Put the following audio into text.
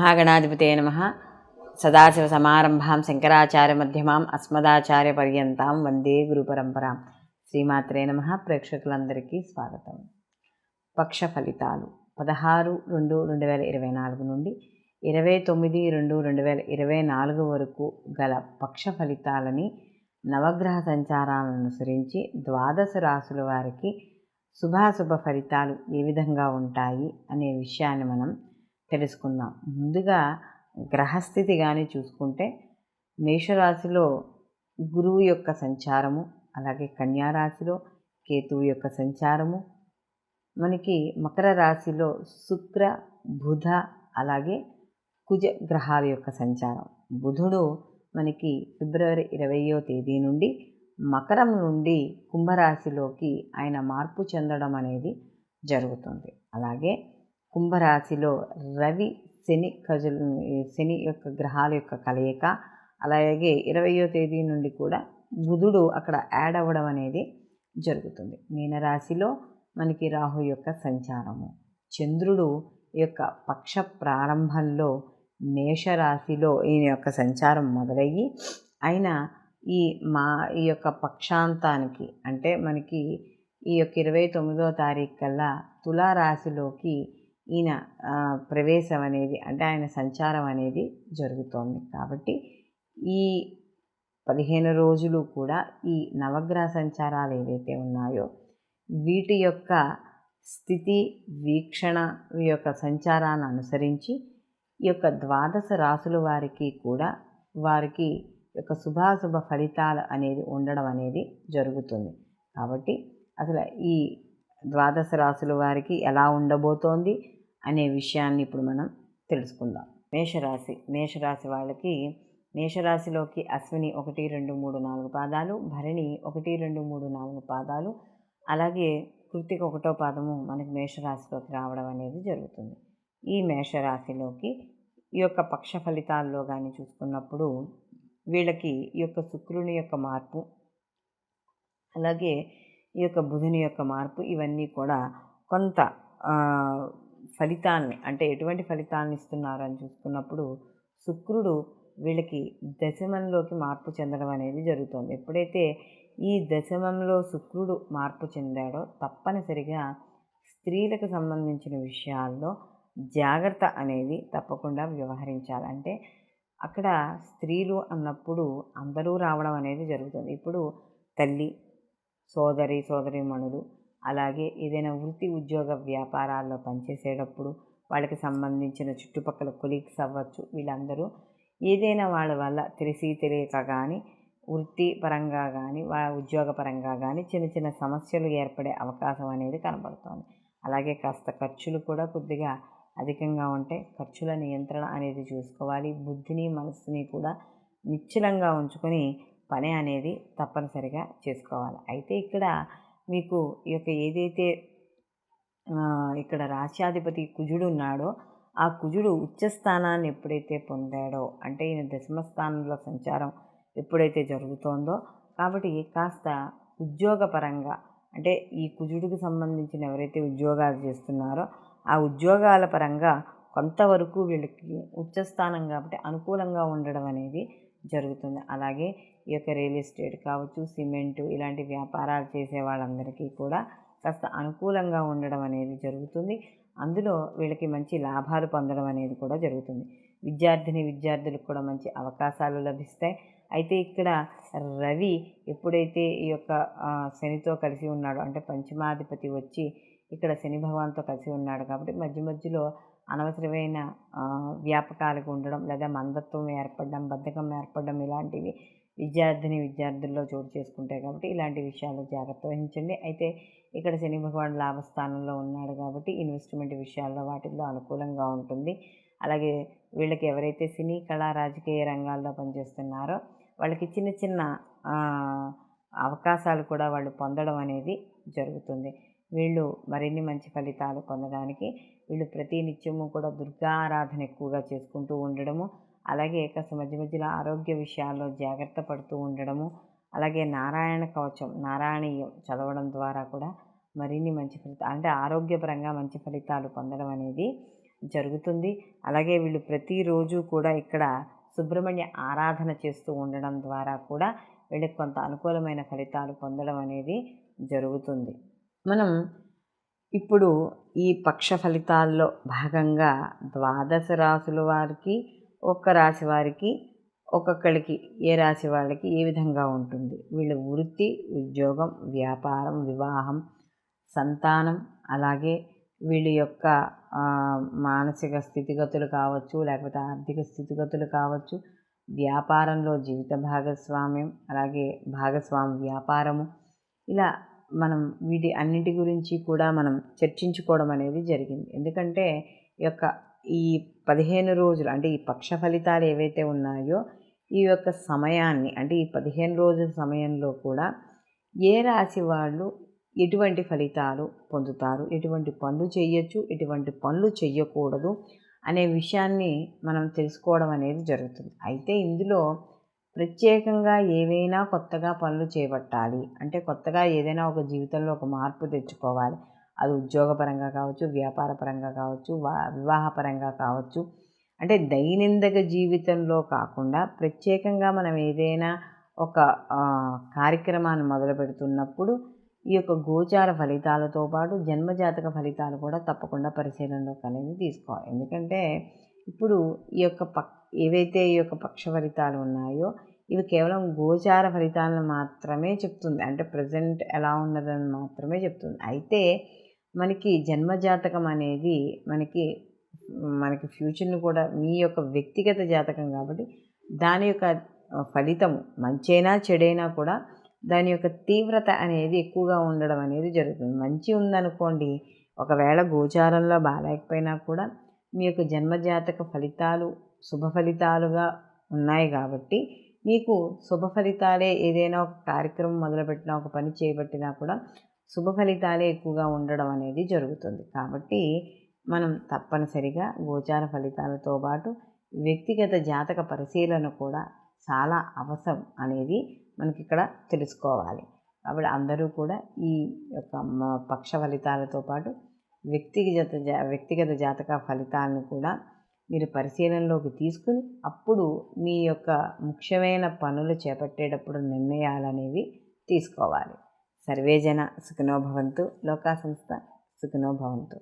మహాగణాధిపతయ నమః. సదాశివసమారంభాం శంకరాచార్యమధ్యమాం అస్మదాచార్యపర్యంతాం వందే గురుపరంపరాం. శ్రీమాత్రే నమః. ప్రేక్షకులందరికీ స్వాగతం. పక్ష ఫలితాలు 16/2/2024 నుండి 29/2/2024 వరకు గల పక్ష ఫలితాలని నవగ్రహ సంచారాలను అనుసరించి ద్వాదశ రాశుల వారికి శుభాశుభ ఫలితాలు ఏ విధంగా ఉంటాయి అనే విషయాన్ని మనం తెలుసుకుందాం. ముందుగా గ్రహస్థితి కానీ చూసుకుంటే మేషరాశిలో గురువు యొక్క సంచారము, అలాగే కన్యారాశిలో కేతువు యొక్క సంచారము, మనకి మకర రాశిలో శుక్ర బుధ అలాగే కుజ గ్రహాల యొక్క సంచారం. బుధుడు మనకి ఫిబ్రవరి 20వ తేదీ నుండి మకరం నుండి కుంభరాశిలోకి ఆయన మార్పు చెందడం అనేది జరుగుతుంది. అలాగే కుంభరాశిలో రవి శని యొక్క గ్రహాల యొక్క కలయిక, అలాగే 20వ తేదీ నుండి కూడా బుధుడు అక్కడ యాడ్ అవ్వడం అనేది జరుగుతుంది. మీనరాశిలో మనకి రాహు యొక్క సంచారము, చంద్రుడు యొక్క పక్ష ప్రారంభంలో మేషరాశిలో ఈయన యొక్క సంచారం మొదలయ్యి ఆయన ఈ యొక్క పక్షాంతానికి అంటే మనకి ఈ యొక్క 29వ తారీఖు కల్లా తులారాశిలోకి ఈయన ప్రవేశం అనేది అంటే ఆయన సంచారం అనేది జరుగుతోంది. కాబట్టి ఈ 15 రోజులు కూడా ఈ నవగ్రహ సంచారాలు ఏవైతే ఉన్నాయో వీటి యొక్క స్థితి వీక్షణ యొక్క సంచారాన్ని అనుసరించి ఈ యొక్క ద్వాదశ రాశుల వారికి కూడా వారికి యొక్క శుభాశుభ ఫలితాలు అనేది ఉండడం అనేది జరుగుతుంది. కాబట్టి అసలు ఈ ద్వాదశ రాశుల వారికి ఎలా ఉండబోతోంది అనే విషయాన్ని ఇప్పుడు మనం తెలుసుకుందాం. మేషరాశి వాళ్ళకి మేషరాశిలోకి అశ్విని 1, 2, 3, 4 పాదాలు, భరణి 1, 2, 3, 4 పాదాలు, అలాగే కృత్తిక 1వ పాదము మనకి మేషరాశిలోకి రావడం అనేది జరుగుతుంది. ఈ మేషరాశిలోకి ఈ యొక్క పక్ష ఫలితాల్లో కానీ చూసుకున్నప్పుడు వీళ్ళకి ఈ యొక్క శుక్రుని యొక్క మార్పు, అలాగే ఈ యొక్క బుధుని యొక్క మార్పు ఇవన్నీ కూడా కొంత ఫలితాన్ని అంటే ఎటువంటి ఫలితాలను ఇస్తున్నారు అని చూసుకున్నప్పుడు శుక్రుడు వీళ్ళకి దశమంలోకి మార్పు చెందడం అనేది జరుగుతుంది. ఎప్పుడైతే ఈ దశమంలో శుక్రుడు మార్పు చెందాడో తప్పనిసరిగా స్త్రీలకు సంబంధించిన విషయాల్లో జాగ్రత్త అనేది తప్పకుండా వ్యవహరించాలి. అంటే అక్కడ స్త్రీలు అన్నప్పుడు అందరూ రావడం అనేది జరుగుతుంది. ఇప్పుడు తల్లి, సోదరీమణులు, అలాగే ఏదైనా వృత్తి ఉద్యోగ వ్యాపారాల్లో పనిచేసేటప్పుడు వాళ్ళకి సంబంధించిన చుట్టుపక్కల కొలీగ్స్ అవ్వచ్చు, వీళ్ళందరూ ఏదైనా వాళ్ళ వల్ల తెలియక కానీ వృత్తి పరంగా కానీ ఉద్యోగ పరంగా కానీ చిన్న చిన్న సమస్యలు ఏర్పడే అవకాశం అనేది కనబడుతోంది. అలాగే కాస్త ఖర్చులు కూడా కొద్దిగా అధికంగా ఉంటే ఖర్చుల నియంత్రణ అనేది చూసుకోవాలి. బుద్ధిని మనస్సుని కూడా నిశ్చలంగా ఉంచుకొని పని అనేది తప్పనిసరిగా చేసుకోవాలి. అయితే ఇక్కడ మీకు ఈ యొక్క ఏదైతే ఇక్కడ రాశ్యాధిపతి కుజుడు ఉన్నాడో ఆ కుజుడు ఉచ్చస్థానాన్ని ఎప్పుడైతే పొందాడో అంటే ఈయన దశమ స్థానంలో సంచారం ఎప్పుడైతే జరుగుతోందో కాబట్టి కాస్త ఉద్యోగపరంగా అంటే ఈ కుజుడికి సంబంధించిన ఎవరైతే ఉద్యోగాలు చేస్తున్నారో ఆ ఉద్యోగాల పరంగా కొంతవరకు వీళ్ళకి ఉచ్చస్థానం కాబట్టి అనుకూలంగా ఉండడం అనేది జరుగుతుంది. అలాగే ఈ యొక్క రియల్ ఎస్టేట్ కావచ్చు, సిమెంటు ఇలాంటి వ్యాపారాలు చేసే వాళ్ళందరికీ కూడా కాస్త అనుకూలంగా ఉండడం అనేది జరుగుతుంది. అందులో వీళ్ళకి మంచి లాభాలు పొందడం అనేది కూడా జరుగుతుంది. విద్యార్థులకు కూడా మంచి అవకాశాలు లభిస్తాయి. అయితే ఇక్కడ రవి ఎప్పుడైతే ఈ యొక్క శనితో కలిసి ఉన్నాడో అంటే పంచమాధిపతి వచ్చి ఇక్కడ శని భగవాన్తో కలిసి ఉన్నాడు కాబట్టి మధ్యలో అనవసరమైన వ్యాపకాలకు ఉండడం లేదా మందత్వం ఏర్పడడం, బద్ధకం ఏర్పడడం ఇలాంటివి విద్యార్థుల్లో చోటు చేసుకుంటాయి. కాబట్టి ఇలాంటి విషయాల్లో జాగ్రత్త వహించండి. అయితే ఇక్కడ శని భగవాన్ లాభస్థానంలో ఉన్నాడు కాబట్టి ఇన్వెస్ట్మెంట్ విషయాల్లో వాటిల్లో అనుకూలంగా ఉంటుంది. అలాగే వీళ్ళకి ఎవరైతే సినీ కళా రాజకీయ రంగాల్లో పనిచేస్తున్నారో వాళ్ళకి చిన్న అవకాశాలు కూడా వాళ్ళు పొందడం అనేది జరుగుతుంది. వీళ్ళు మరిన్ని మంచి ఫలితాలు పొందడానికి వీళ్ళు ప్రతి నిత్యము కూడా దుర్గా ఆరాధన ఎక్కువగా చేసుకుంటూ ఉండడము, అలాగే కాస్త మధ్యలో ఆరోగ్య విషయాల్లో జాగ్రత్త పడుతూ ఉండడము, అలాగే నారాయణ కవచం నారాయణీయం చదవడం ద్వారా కూడా మరిన్ని మంచి ఫలితాలు అంటే ఆరోగ్యపరంగా మంచి ఫలితాలు పొందడం అనేది జరుగుతుంది. అలాగే వీళ్ళు ప్రతిరోజు కూడా ఇక్కడ సుబ్రహ్మణ్య ఆరాధన చేస్తూ ఉండడం ద్వారా కూడా వీళ్ళకి కొంత అనుకూలమైన ఫలితాలు పొందడం అనేది జరుగుతుంది. మనం ఇప్పుడు ఈ పక్ష ఫలితాల్లో భాగంగా 12 రాసుల వారికి, ఒక్క రాశి వారికి, ఒక్కొక్కరికి ఏ రాశి వాళ్ళకి ఏ విధంగా ఉంటుంది, వీళ్ళ వృత్తి, ఉద్యోగం, వ్యాపారం, వివాహం, సంతానం, అలాగే వీళ్ళ యొక్క మానసిక స్థితిగతులు కావచ్చు, లేకపోతే ఆర్థిక స్థితిగతులు కావచ్చు, వ్యాపారంలో జీవిత భాగస్వామ్యం, అలాగే భాగస్వామి వ్యాపారము, ఇలా మనం వీటి అన్నిటి గురించి కూడా మనం చర్చించుకోవడం అనేది జరిగింది. ఎందుకంటే ఈ 15 రోజులు అంటే ఈ పక్ష ఫలితాలు ఏవైతే ఉన్నాయో ఈ యొక్క సమయాన్ని అంటే ఈ 15 రోజుల సమయంలో కూడా ఏ రాశి వాళ్ళు ఎటువంటి ఫలితాలు పొందుతారు, ఎటువంటి పనులు చేయొచ్చు, ఎటువంటి పనులు చేయకూడదు అనే విషయాన్ని మనం తెలుసుకోవడం అనేది జరుగుతుంది. అయితే ఇందులో ప్రత్యేకంగా ఏవైనా కొత్తగా పనులు చేపట్టాలి అంటే కొత్తగా ఏదైనా ఒక జీవితంలో ఒక మార్పు తెచ్చుకోవాలి, అది ఉద్యోగపరంగా కావచ్చు, వ్యాపారపరంగా కావచ్చు, వివాహపరంగా కావచ్చు, అంటే దైనందిక జీవితంలో కాకుండా ప్రత్యేకంగా మనం ఏదైనా ఒక కార్యక్రమాన్ని మొదలు పెడుతున్నప్పుడు ఈ యొక్క గోచార ఫలితాలతో పాటు జన్మజాతక ఫలితాలు కూడా తప్పకుండా పరిశీలనలోకి అనేది తీసుకోవాలి. ఎందుకంటే ఇప్పుడు ఈ యొక్క ఏవైతే ఈ యొక్క పక్ష ఫలితాలు ఉన్నాయో ఇవి కేవలం గోచార ఫలితాలను మాత్రమే చెప్తుంది, అంటే ప్రజెంట్ ఎలా ఉన్నదని మాత్రమే చెప్తుంది. అయితే మనకి జన్మజాతకం అనేది మనకి ఫ్యూచర్ని కూడా మీ యొక్క వ్యక్తిగత జాతకం కాబట్టి దాని యొక్క ఫలితము మంచైనా చెడైనా కూడా దాని యొక్క తీవ్రత అనేది ఎక్కువగా ఉండడం అనేది జరుగుతుంది. మంచి ఉందనుకోండి, ఒకవేళ గోచారంలో బాగాలేకపోయినా కూడా మీ యొక్క జన్మజాతక ఫలితాలు శుభ ఫలితాలుగా ఉన్నాయి కాబట్టి మీకు శుభ ఫలితాలే, ఏదైనా ఒక కార్యక్రమం మొదలుపెట్టినా ఒక పని చేపట్టినా కూడా శుభ ఫలితాలే ఎక్కువగా ఉండడం అనేది జరుగుతుంది. కాబట్టి మనం తప్పనిసరిగా గోచార ఫలితాలతో పాటు వ్యక్తిగత జాతక పరిశీలన కూడా చాలా అవసరం అనేది మనకి ఇక్కడ తెలుసుకోవాలి. కాబట్టి అందరూ కూడా ఈ యొక్క పక్ష ఫలితాలతో పాటు వ్యక్తిగత జాతక ఫలితాలను కూడా మీరు పరిశీలనలోకి తీసుకుని అప్పుడు మీ యొక్క ముఖ్యమైన పనులు చేపట్టేటప్పుడు నిర్ణయాలు అనేవి తీసుకోవాలి. సర్వేజన సుఖినో భవంతు, లోకా సంస్థ సుఖినో భవంతు.